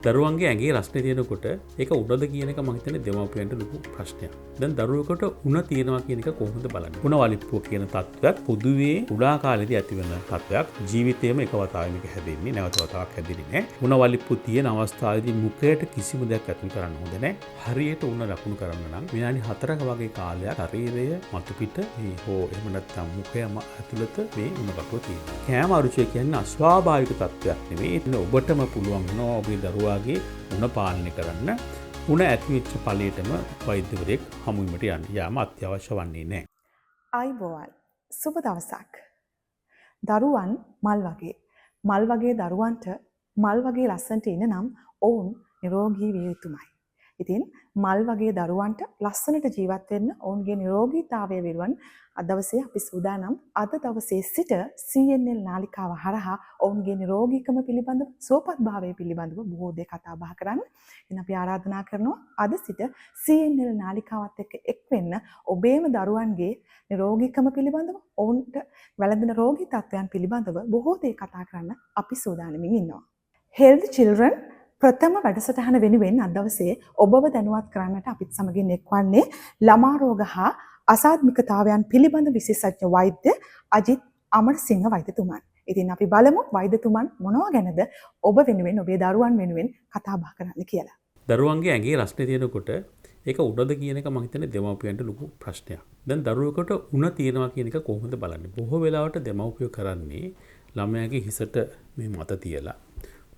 දරුවන්ගේ ඇගේ රස්නේ තියෙනකොට ඒක උඩද කියන එක මම හිතන්නේ දෙමව්පියන්ට ලොකු ප්‍රශ්නයක්. දැන් දරුවෙකුට උණ තියෙනවා කියන එක කොහොමද බලන්නේ? උණ වලිප්පුව කියන තත්ත්වයක් පොදුවේ කුඩා කාලේදී ඇතිවන තත්ත්වයක්. ජීවිතේම එක වතාවෙම මේක හැදෙන්නේ නැවත වතාවක් හැදෙන්නේ නැහැ. උණ වලිප්පුව තියෙන අවස්ථාවේදී මුඛයට කිසිම දෙයක් ඇතුල් කරන්න හොඳ නැහැ. හරියට උණ ලකුණු කරන්න නම් විනාඩි 4ක වගේ කාලයක් ශරීරය මතු පිට මේ හෝ එහෙම නැත්නම් මුඛයම ඇතුළත මේ උණ කටුව තියෙනවා. කෑම අරුචිය කියන්නේ අස්වාභාවික තත්ත්වයක් නෙවෙයි. ඒක ඔබටම පුළුවන් වෙනවා ඔබේ දරුවාගේ උණ පාලනය කරන්න. උණ ඇතිවෙච්ච ඵලයටම වෛද්‍යවරයෙක් හමු වීමට යාම අත්‍යවශ්‍ය වන්නේ නැහැ. ආයිබෝවන් සුබ දවසක්. දරුවන් මල් වගේ දරුවන්ට මල් වගේ ලස්සනට ඉන්න නම් ඔවුන් නිරෝගී විය යුතුමයි. ඉතින් මල් වගේ දරුවන්ට ලස්සනට ජීවත් වෙන්න ඔවුන්ගේ නිරෝගීතාවය වෙනුවෙන් අද දවසේ අපි සූදානම් අද දවසේ සිට CNL නාලිකාව හරහා ඔවුන්ගේ නිරෝගීකම පිළිබඳව සුවපත් භාවය පිළිබඳව බොහෝ දේ කතා බහ කරන්න. ඉතින් අපි ආරාධනා කරනවා අද සිට CNL නාලිකාවත් එක්ක එක් වෙන්න ඔබේම දරුවන්ගේ නිරෝගීකම පිළිබඳව ඔවුන්ට වැළඳෙන රෝගී තත්ත්වයන් පිළිබඳව බොහෝ දේ කතා කරන්න අපි සූදානමින් ඉන්නවා. Healthy Children ප්‍රථම වැඩසටහන වෙනුවෙන් අද දවසේ ඔබව දැනුවත් කරන්නට අපිත් සමගින් එක්වන්නේ ළමා රෝග හා අසාධ්මිකතාවයන් පිළිබඳ විශේෂඥ වෛද්‍ය අජිත් අමරසිංහ වෛද්‍යතුමන්. ඉතින් අපි බලමු වෛද්‍යතුමන් මොනවා ගැනද ඔබ වෙනුවෙන් ඔබේ දරුවන් වෙනුවෙන් කතා බහ කරන්න කියලා. දරුවන්ගේ ඇගේ රස්නේ තියෙනකොට ඒක උඩද කියන එක මම හිතන්නේ දෙමව්පියන්ට ලොකු ප්‍රශ්නයක්. දැන් දරුවෙකුට උණ තියෙනවා කියන එක කොහොමද බලන්නේ? බොහෝ වෙලාවට දෙමව්පියෝ කරන්නේ ළමයාගේ හිසට මේ මත තියලා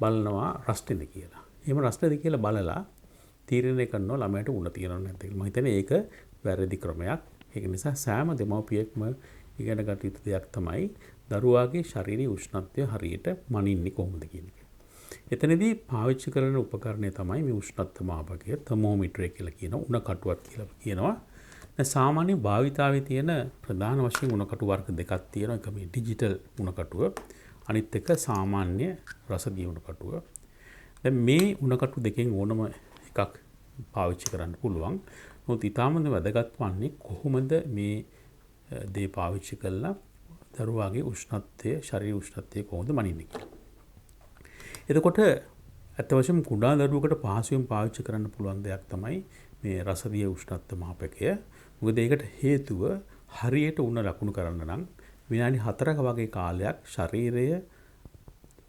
බලනවා රස්නේද කියලා. එහෙම රස්නේද කියලා බලලා තීරණය කරනවා ළමයාට උණ තියෙනවද නැද්ද කියලා. මම හිතන්නේ ඒක වැරදි ක්‍රමයක්. ඒක නිසා සෑම දෙමව්පියෙක්ම ඉගෙන ගත යුතු දෙයක් තමයි දරුවාගේ ශාරීරික උෂ්ණත්වය හරියට මනින්නේ කොහොමද කියන එක. එතනදී පාවිච්චි කරන උපකරණය තමයි මේ උෂ්ණත්ව මාපකය තර්මෝමීටරය කියලා කියන උණ කටුවක් කියලා කියනවා. දැන් සාමාන්‍ය භාවිතාවේ තියෙන ප්‍රධාන වශයෙන් උණ කටු වර්ග දෙකක් තියෙනවා. එක මේ ඩිජිටල් උණ කටුව, අනිත් එක සාමාන්‍ය රසදිය උණ කටුව. දැන් මේ උණ කටු දෙකෙන් ඕනම එකක් පාවිච්චි කරන්න පුළුවන්. නමුත් ඊටමද වැදගත් වන්නේ කොහොමද මේ දේ පාවිච්චි කළා දරුවාගේ උෂ්ණත්වය, ශරීර උෂ්ණත්වය කොහොමද මනින්නේ කියලා. එතකොට අත් වශයෙන්ම කුඩා දරුවෙකුට පහසුවෙන් පාවිච්චි කරන්න පුළුවන් දෙයක් තමයි මේ රසදිය උෂ්ණත්ව මාපකය. මොකද ඒකට හේතුව හරියට උණ ලකුණු කරන්න නම් විනාඩි 4ක වගේ කාලයක් ශරීරය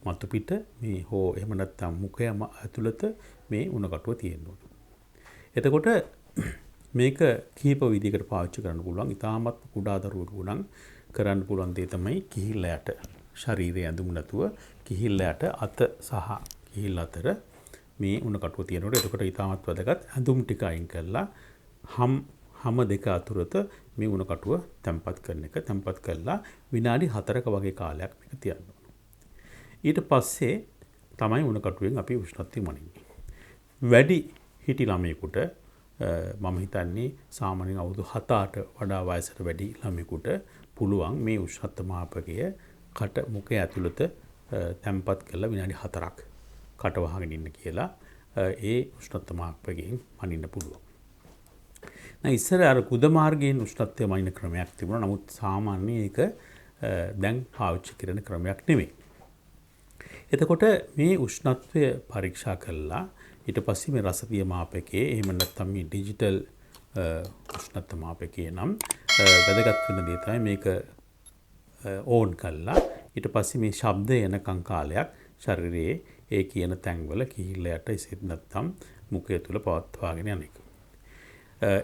මතු පිට මේ හෝ එහෙම නැත්නම් මුඛයම ඇතුළත මේ උණ කටුව තියෙන්න ඕන. එතකොට මේක කීප විදිහකට පාවිච්චි කරන්න පුළුවන්. ඉතාමත් කුඩා දරුවෙකුට නම් කරන්න පුළුවන් දේ තමයි කිහිල්ලයට ශරීරය ඇඳුම් නැතුව කිහිල්ලයට අත සහ කිහිල්ල අතර මේ උණ කටුව තියෙනකොට එතකොට ඉතාමත් වැදගත් ඇඳුම් ටික අයින් කරලා හැම දෙක අතරත මේ උණ කටුව තැම්පත් කරන එක. තැම්පත් කරලා විනාඩි 4ක වගේ කාලයක් මේක තියන්න ඕන. ඊට පස්සේ තමයි උණ කටුවෙන් අපි උෂ්ණත්වය මනින්නේ. වැඩි හිටි ළමයෙකුට මම හිතන්නේ සාමාන්‍යයෙන් අවුරුදු 7-8 වඩා වයසට වැඩි ළමයෙකුට පුළුවන් මේ උෂ්ණත්ව මාපකය කට මුඛය ඇතුළත තැම්පත් කරලා විනාඩි 4ක් කට වහගෙන ඉන්න කියලා ඒ උෂ්ණත්ව මාපකයෙන් මනින්න පුළුවන්. දැන් ඉස්සර අර කුද මාර්ගයෙන් උෂ්ණත්වය මනින ක්‍රමයක් තිබුණා. නමුත් සාමාන්‍ය ඒක දැන් පාවිච්චි කරන ක්‍රමයක් නෙමෙයි. එතකොට මේ උෂ්ණත්වය පරීක්ෂා කළා ඊට පස්සේ මේ රසදිය මාපකයේ එහෙම නැත්නම් මේ ඩිජිටල් උෂ්ණත්ව මාපකයේ නම් වැදගත් වෙන දේ තමයි මේක ඕන් කළා ඊට පස්සේ මේ ශබ්දය එනකන් කාලයක් ශරීරයේ ඒ කියන තැන්වල කිහිල්ලයට ඉසෙත් නැත්නම් මුඛය තුල පවත්වාගෙන යන එක.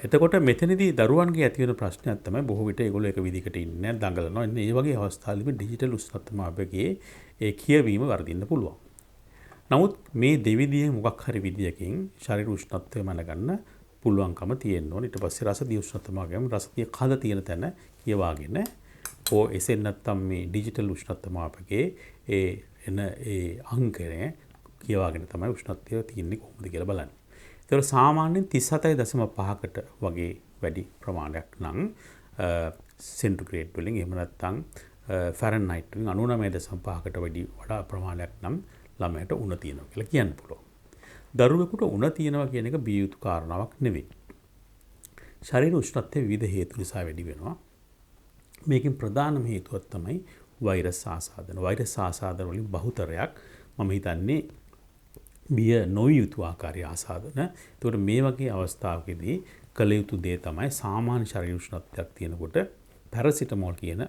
එතකොට මෙතනදී දරුවන්ගේ ඇති වෙන ප්‍රශ්නයක් තමයි බොහෝ විට ඒගොල්ලෝ එක විදිහකට ඉන්නේ දඟලනවා. ඒ වගේ අවස්ථාවලදී ඩිජිටල් උෂ්ණත්ව මාපකයේ ඒ කියවීම වර්ධින්න පුළුවන්. නමුත් මේ දෙවිදියේ මොකක් හරි විදියකින් ශරීර උෂ්ණත්වය මනගන්න පුළුවන්කම තියෙන්න ඕනේ. ඊට පස්සේ රසදිය උෂ්ණත්ව මාපකයම රසදිය කඳ තියෙන තැන කියවාගෙන ඕ එසේ නැත්නම් මේ ඩිජිටල් උෂ්ණත්ව මාපකයේ ඒ අංකය කියවාගෙන තමයි උෂ්ණත්වය තියෙන්නේ කොහොමද කියලා බලන්නේ. ඒතර සාමාන්‍යයෙන් 37.5කට වගේ වැඩි ප්‍රමාණයක් නම් සෙන්ටිග්‍රේඩ් වලින් එහෙම නැත්නම් ෆැරන්හයිට් වලින් 99.5කට වඩා ප්‍රමාණයක් නම් ළමයට උණ තියෙනවා කියලා කියන්න පුළුවන්. දරුවෙකුට උණ තියෙනවා කියන එක බිය යුතු කාරණාවක් නෙවෙයි. ශරීර උෂ්ණත්වයේ විවිධ හේතු නිසා වැඩි වෙනවා. මේකෙන් ප්‍රධානම හේතුවක් තමයි වෛරස් ආසාදන. වෛරස් ආසාදන වලින් බහුතරයක් මම හිතන්නේ බිය නොවිය යුතු ආකාරය ආසාදන. එතකොට මේ වගේ අවස්ථාවකදී කළ යුතු දේ තමයි සාමාන්‍ය ශරීර උෂ්ණත්වයක් තියෙනකොට පැරසිටමෝල් කියන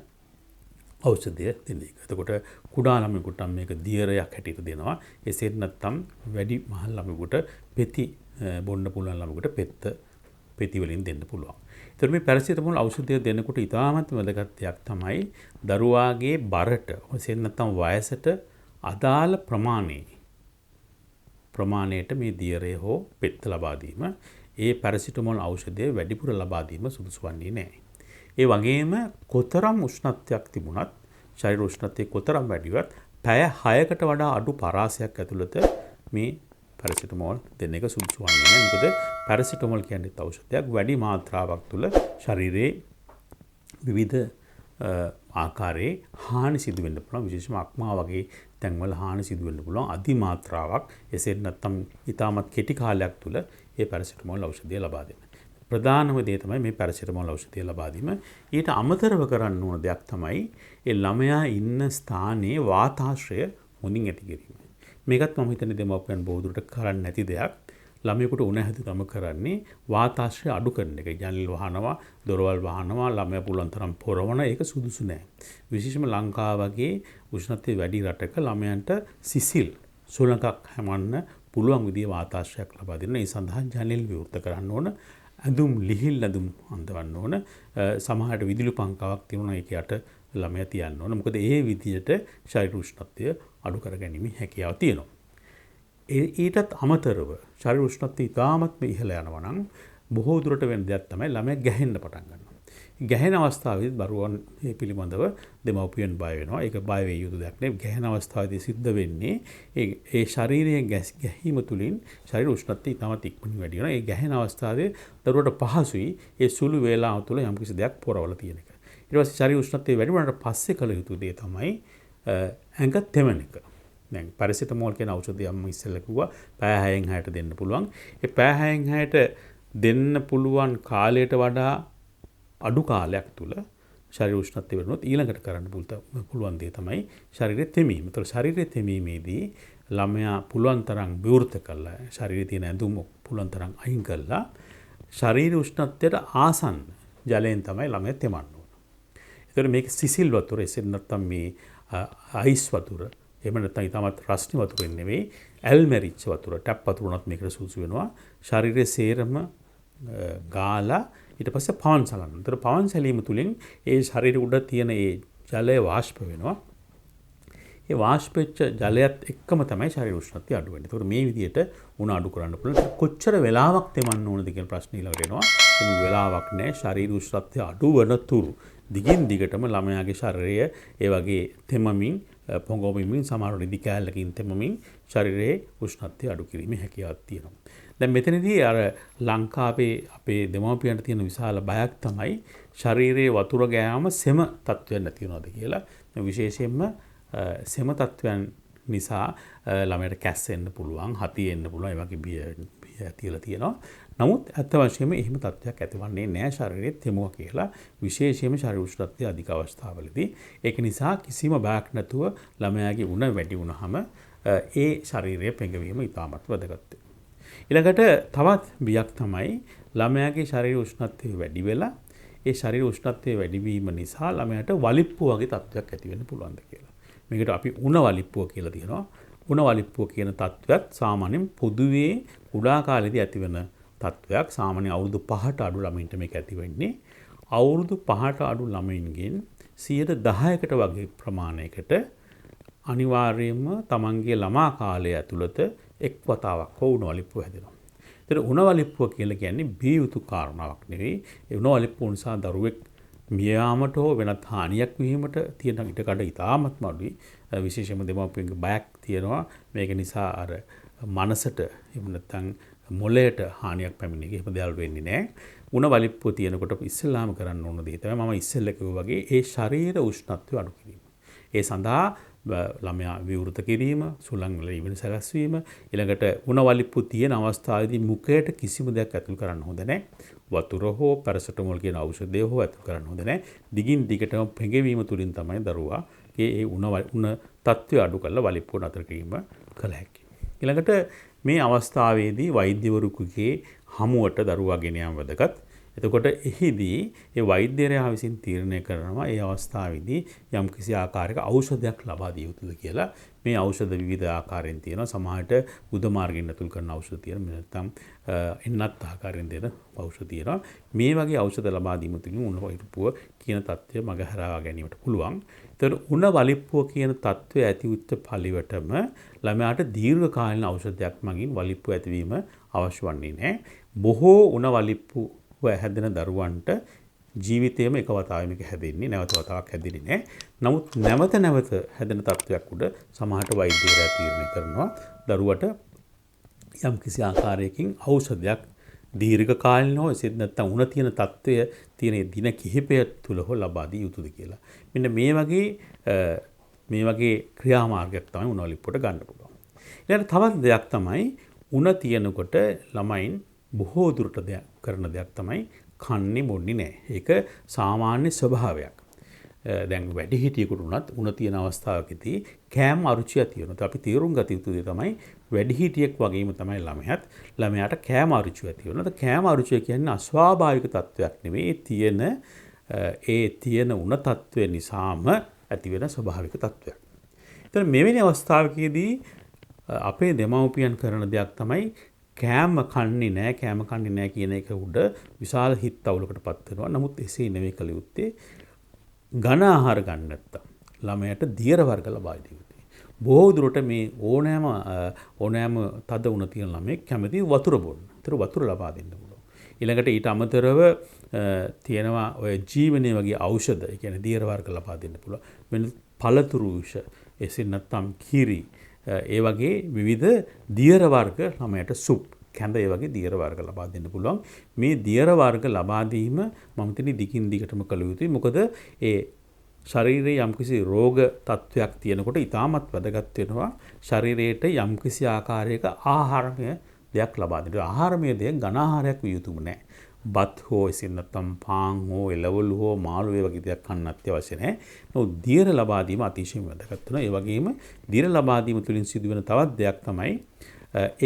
ඖෂධය දෙන එක. එතකොට කුඩා ළමයෙකුට මේක දියරයක් හැටියට දෙනවා. එසේත් නැත්නම් වැඩි මහල් ළමයෙකුට පෙති බොන්න පුළුවන් ළමයෙකුට පෙති වලින් දෙන්න පුළුවන්. එතකොට මේ පැරසිටමෝල් ඖෂධය දෙනකොට ඉතාමත් වැදගත් දෙයක් තමයි දරුවාගේ බරට, එසේත් නැත්නම් වයසට අදාළ ප්‍රමාණයට මේ දියරය හෝ පෙත්ත ලබා දීම. ඒ පැරසිටමෝල් ඖෂධය වැඩිපුර ලබා දීම සුදුසු වන්නේ නැහැ. ඒ වගේම කොතරම් උෂ්ණත්වයක් තිබුණත් ශරීර උෂ්ණත්වය කොතරම් වැඩිවත් පැය 6කට වඩා අඩු පරාසයක් ඇතුළත මේ පැරසිටමෝල් දෙන එක සුදුසු වන්නේ නැහැ. මොකද පැරසිටමෝල් කියන්නේ ඖෂධයක් වැඩි මාත්‍රාවක් තුළ ශරීරයේ විවිධ ආකාරයේ හානි සිදු වෙන්න පුළුවන්. විශේෂයෙන්ම අක්මා වගේ තැන්වල හානි සිදු වෙන්න පුළුවන්. අධි මාත්‍රාවක් එසේත් නැත්නම් ඊටමත් කෙටි කාලයක් තුළ මේ පැරසිටමෝල් ඖෂධය ලබා දෙන්න. ප්‍රධානම දේ තමයි මේ පැරසිටමෝල් ඖෂධය ලබා දීම. ඊට අමතරව කරන්න ඕන දෙයක් තමයි ඒ ළමයා ඉන්න ස්ථානයේ වාතාශ්‍රය හොඳින් ඇති කිරීම. මේකත් මම හිතන්නේ දෙමාපියන් බොහෝ දුරට කරන්නේ නැති දෙයක්. ළමයෙකුට උණ හැදුනම කරන්නේ වාතාශ්‍රය අඩු කරන එක. ජනෙල් වහනවා, දොරවල් වහනවා, ළමයා පුළුවන් තරම් පොරවන ඒක සුදුසු නෑ. විශේෂයෙන්ම ලංකාව වගේ උෂ්ණත්වය වැඩි රටක ළමයන්ට සිසිල් සුළඟක් හැමන්න පුළුවන් විදිහේ වාතාශ්‍රයක් ලබා දෙන්න. ඒ සඳහා ජනෙල් විවෘත කරන්න ඕන. ඇඳුම් ලිහිල් ඇඳුම් අඳවන්න ඕන. සමහරට විදුලි පංකාවක් තියුණා ඒක යට ළමයා තියන්න ඕන. මොකද ඒ විදිහට ශරීර උෂ්ණත්වය අඩු කර ගැනීම හැකියාව තියෙනවා. ඊටත් අමතරව ශරීර උෂ්ණත්වය ඉතාමත්ම ඉහළ යනවා නම් බොහෝ දුරට වෙන දෙයක් තමයි ළමයා ගැහෙන්න පටන් ගන්නවා. ගැහෙන අවස්ථාවේදී දරුවන් මේ පිළිබඳව දෙමව්පියන් බය වෙනවා. ඒක බය වේ යුතු දෙයක් නෙවෙයි. ගැහෙන අවස්ථාවේදී සිද්ධ වෙන්නේ ඒ ශරීරයේ ගැහිම තුලින් ශරීර උෂ්ණත්වය ඉතාමත් ඉක්මනින් වැඩි වෙනවා. ඒ ගැහෙන අවස්ථාවේ දරුවට පහසුයි ඒ සුළු වේලාව තුළ යම්කිසි දෙයක් පොරවලා තියෙන එක. ඊට පස්සේ ශරීර උෂ්ණත්වය වැඩි වුණාට පස්සේ කළ යුතු දේ තමයි ඇඟ තෙමන එක. දැන් පැරසිටමෝල් කියන ඖෂධය මම ඉස්සෙල්ලා කිව්වා පැය 6න් 6ට දෙන්න පුළුවන්. ඒ පැය 6න් 6ට දෙන්න පුළුවන් කාලයට වඩා අඩු කාලයක් තුළ ශරීර උෂ්ණත්වය වෙනොත් ඊළඟට කරන්න පුළුවන් දේ තමයි ශරීරය තෙමීම. ඒතකොට ශරීරය තෙමීමේදී ළමයා පුළුවන් තරම් විවෘත කළා ශරීරයේ තියෙන ඇඳුම් පුළුවන් තරම් අයින් කළා ශරීර උෂ්ණත්වයට ආසන්න ජලයෙන් තමයි ළමයා තෙමන්න ඕන. ඒතකොට මේක සිසිල් වතුර එසෙත් නැත්නම් මේ අයිස් වතුර එහෙම නැත්නම් ඊටමත් රස්නි වතුරෙන් නෙවෙයි ඇල්මැරිච්ච වතුර ටැප් වතුර උනත් මේකට සුදුසු වෙනවා. ශරීරයේ සේරම ගාලා ඊට පස්සේ පවන් සලන්න. ඒතර පවන් සැලීම තුලින් ඒ ශරීර උඩ තියෙන ඒ ජලය වාෂ්ප වෙනවා. ඒ වාෂ්ප වෙච්ච ජලයත් එක්කම තමයි ශරීර උෂ්ණත්වය අඩු වෙන්නේ. ඒතර මේ විදිහට උණ අඩු කරන්න පුළුවන්. කොච්චර වෙලාවක් තෙමන්න ඕනද කියන ප්‍රශ්නේ ඊළඟට එනවා. මේ වෙලාවක් නැහැ. ශරීර උෂ්ණත්වය අඩු වෙන තුරු දිගින් දිගටම ළමයාගේ ශරීරය ඒ වගේ තෙමමින් පොඟොමින් සමහර නිදි කෑල්ලකින් තෙමමින් ශරීරයේ උෂ්ණත්වය අඩු කිරීමේ හැකියාවක් තියෙනවා. දැන් මෙතනදී අර ලංකාවේ අපේ දෙමව්පියන්ට තියෙන විශාල බයක් තමයි ශරීරයේ වතුර ගෑම සෙම තත්ත්වයක් නැති වෙනවද කියලා. විශේෂයෙන්ම සෙම තත්ත්වයන් නිසා ළමයට කැස්සෙන්න පුළුවන්, හති එන්න පුළුවන්, ඒ වගේ බිය ඇතිලා තියෙනවා. නමුත් ඇත්ත වශයෙන්ම එහෙම තත්ත්වයක් ඇතිවන්නේ නැහැ ශරීරයේ තෙමුව කියලා. විශේෂයෙන්ම ශරීර උෂ්ණත්වය අධික අවස්ථාවලදී. ඒක නිසා කිසිම බයක් නැතුව ළමයාගේ උණ වැඩි වුණාම ඒ ශරීරයේ පෙඟවීම ඉතාමත් වැදගත්. ඊළඟට තවත් බියක් තමයි ළමයාගේ ශරීර උෂ්ණත්වය වැඩි වෙලා ඒ ශරීර උෂ්ණත්වය වැඩි වීම නිසා ළමයාට වලිප්පුව වගේ තත්ත්වයක් ඇති වෙන්න පුළුවන්ද කියලා. මේකට අපි උණ වලිප්පුව කියලා කියනවා. උණ වලිප්පුව කියන තත්ත්වයක් සාමාන්‍යයෙන් පොදුවේ කුඩා කාලේදී ඇතිවෙන තත්ත්වයක්. සාමාන්‍යයෙන් අවුරුදු 5ට අඩු ළමයින්ට මේක ඇති වෙන්නේ. අවුරුදු 5ට අඩු ළමයින්ගෙන් 10%කට වගේ ප්‍රමාණයකට අනිවාර්යයෙන්ම තමන්ගේ ළමා කාලය ඇතුළත එක් වතාවක් උණ වලිප්පුව හැදෙනවා. ඒතර උණ වලිප්පුව කියලා කියන්නේ බිය යුතු කාරණාවක් නෙවෙයි. ඒ උණ වලිප්පුව නිසා දරුවෙක් මිය යාමට හෝ වෙනත් හානියක් වීමට තියෙන ඉඩකඩ ඉතාමත්ම අඩුයි. විශේෂයෙන්ම දෙමාපියන්ගේ බයක් තියෙනවා. මේක නිසා අර මනසට එහෙම නැත්නම් මොළයට හානියක් පැමිණෙන එක එහෙම දේවල් වෙන්නේ නැහැ. උණ වලිප්පුව තියෙනකොට ඉස්සෙල්ලාම කරන්න ඕන දේ තමයි මම ඉස්සෙල්ලා කිව්වා වගේ ඒ ශරීර උෂ්ණත්වය අඩු කිරීම. ඒ සඳහා ළමයා විවෘත කිරීම, සුළං වල ඉවෙන සැලැස්වීම, ඊළඟට උණ වලිප්පු තියෙන අවස්ථාවේදී මුඛයට කිසිම දෙයක් ඇතුල් කරන්න හොඳ නැහැ. වතුර හෝ පැරසිටමෝල් කියන ඖෂධය හෝ ඇතුල් කරන්න හොඳ නැහැ. දිගින් දිගටම පෙඟවීම තුලින් තමයි දරුවාගේ ඒ උණ තත්ත්වය අඩු කරලා වලිප්පුව නතර කිරීම කළ හැකියි. ඊළඟට මේ අවස්ථාවේදී වෛද්‍යවරුකුගේ හමුවට දරුවා ගෙන යාම වැදගත්. එතකොට එහිදී ඒ වෛද්‍යරයා විසින් තීරණය කරනවා ඒ අවස්ථාවේදී යම්කිසි ආකාරයක ඖෂධයක් ලබා දිය යුතුද කියලා. මේ ඖෂධ විවිධ ආකාරයෙන් තියෙනවා. සමහරට බුද්ධ මාර්ගයෙන් ඇතුල් කරන ඖෂධ තියෙනවා. නැත්නම් එන්නත් ආකාරයෙන් දෙන ඖෂධ තියෙනවා. මේ වගේ ඖෂධ ලබා දීම තුළින් උණ වලිප්පුව කියන தත්ත්වය මගහරවා ගැනීමට පුළුවන්. ඒතර උණ වලිප්පුව කියන தත්ත්වය ඇති උච්ච පළිවටම ළමයාට දීර්ඝ කාලීන ඖෂධයක් මගින් වලිප්පුව ඇතිවීම අවශ්‍ය වන්නේ නැහැ. බොහෝ උණ වලිප්පු හැදෙන දරුවන්ට ජීවිතයේම එක වතාවෙම එක හැදෙන්නේ නැවත වතාවක් හැදෙන්නේ නැහැ. නමුත් නැවත නැවත හැදෙන තත්ත්වයක් උඩ සමහරට වෛද්‍යවරයා තීරණය කරනවා දරුවට යම් කිසි ආකාරයකින් ඖෂධයක් දීර්ඝ කාලීනව එසේත් නැත්නම් උණ තියෙන තත්ත්වය තියෙන දින කිහිපය තුල හෝ ලබා දී යුතුද කියලා. මෙන්න මේ වගේ ක්‍රියාමාර්ගයක් තමයි උණ වලිප්පුවට ගන්න පුළුවන්. ඊළඟට තවත් දෙයක් තමයි උණ තියෙනකොට ළමයින් බොහෝ දුරට කරන දෙයක් තමයි කන්නේ බොන්නේ නැහැ. ඒක සාමාන්‍ය ස්වභාවයක්. දැන් වැඩිහිටියෙකුට උනත් උණ තියෙන අවස්ථාවකදී කෑම අරුචියක් තියෙනවා. අපි තීරුම් ගත යුතු දේ තමයි වැඩිහිටියෙක් වගේම තමයි ළමයාට කෑම අරුචියක් තියෙනවා. කෑම අරුචිය කියන්නේ අස්වාභාවික තත්වයක් නෙවෙයි. තියෙන උණ තත්වය නිසාම ඇති වෙන ස්වභාවික තත්වයක්. ඒතර මෙවැනි අවස්ථාවකදී අපේ දෙමව්පියන් කරන දෙයක් තමයි කෑම කන්නේ නැහැ කියන එක උඩ විශාල හිත් අවුලකට පත් වෙනවා. නමුත් එසේ නෙවෙයි කළ යුත්තේ. ඝන ආහාර ගන්න නැත්තම් ළමයට දියර වර්ග ලබා දිය යුතුයි. බොහෝ දුරට මේ ඕනෑම තද උණ තියෙන ළමෙක් කැමති වතුර බොන්න. ඒතර වතුර ලබා දෙන්න පුළුවන්. ඊළඟට ඊට අමතරව තියෙනවා ඔය ජීවනයේ වගේ ඖෂධ, ඒ කියන්නේ දියර වර්ග ලබා දෙන්න පුළුවන්. වෙන පළතුරු විෂ, එසේ නැත්තම් කිරි, ඒ වගේ විවිධ දියර වර්ග ළමයට සුප්, කැඳ ඒ වගේ දියර වර්ග ලබා දෙන්න පුළුවන්. මේ දියර වර්ග ලබා දීම මම හිතන්නේ දිගින් දිගටම කළ යුතුයි. මොකද ඒ ශරීරයේ යම්කිසි රෝග තත්වයක් තියෙනකොට ඉතාමත් වැදගත් වෙනවා ශරීරයට යම්කිසි ආකාරයක ආහාරමය දෙයක් ලබා දෙන්න. ආහාරමය දෙයක් ඝන ආහාරයක් විය යුතුම නැහැ. බත් හෝ එසේ නැත්නම් පාන් හෝ එළවලු හෝ මාළු ඒ වගේ දෙයක් කන්න අත්‍යවශ්‍ය නැහැ. නමුත් දියර ලබා දීම අතිශයින් වැදගත් වෙනවා. ඒ වගේම දියර ලබා දීම තුළින් සිදුවෙන තවත් දෙයක් තමයි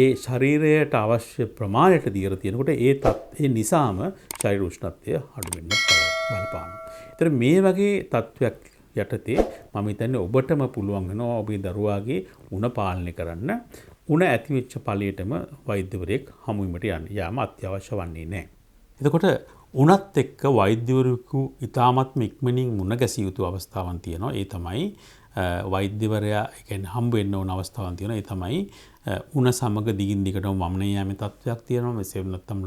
ඒ ශරීරයට අවශ්‍ය ප්‍රමාණයට දියර තියෙනකොට ඒ නිසාම ශරීර උෂ්ණත්වය අඩු වෙන්න බලපානවා. ඒතර මේ වගේ තත්වයක් යටතේ මම හිතන්නේ ඔබටම පුළුවන් වෙනවා ඔබේ දරුවාගේ උණ පාලනය කරන්න. උණ ඇතිවෙච්ච ඵලයටම වෛද්‍යවරයෙක් හමු වීමට යාම අත්‍යවශ්‍ය වන්නේ නැහැ. එතකොට උණත් එක්ක වෛද්‍යවරයෙකු ඉතාමත්ම ඉක්මනින් මුණ ගැසිය යුතු අවස්ථාවන් තියෙනවා. ඒ තමයි වෛද්‍යවරයා කියන්නේ හම්බ වෙන්න ඕන අවස්ථාවන් තියෙනවා. ඒ තමයි උණ සමග දිගින් දිගටම වමන යාමේ තත්වයක් තියෙනවා. එසේ නැත්නම්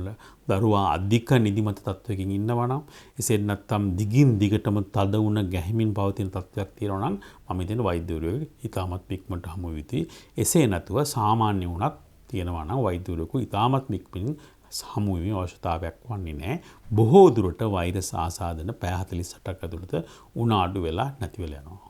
දරුවා අධික නිදිමත තත්වයකින් ඉන්නවා නම්, එසේ නැත්නම් දිගින් දිගටම තද උණ ගැහිමින් පවතින තත්වයක් තියෙනවා නම් මම හිතන්නේ වෛද්‍යවරයෙකු ඉතාමත් ඉක්මනට හමු වෙති. එසේ නැතුව සාමාන්‍ය උණක් තියෙනවා නම් වෛද්‍යවරයෙකු ඉතාමත් ඉක්මනින් හමු වීමේ අවශ්‍යතාවයක් වන්නේ නැහැ. බොහෝ දුරට වෛරස් ආසාදන පැය 48ක් ඇතුළත උණ අඩු වෙලා නැති වෙලා යනවා.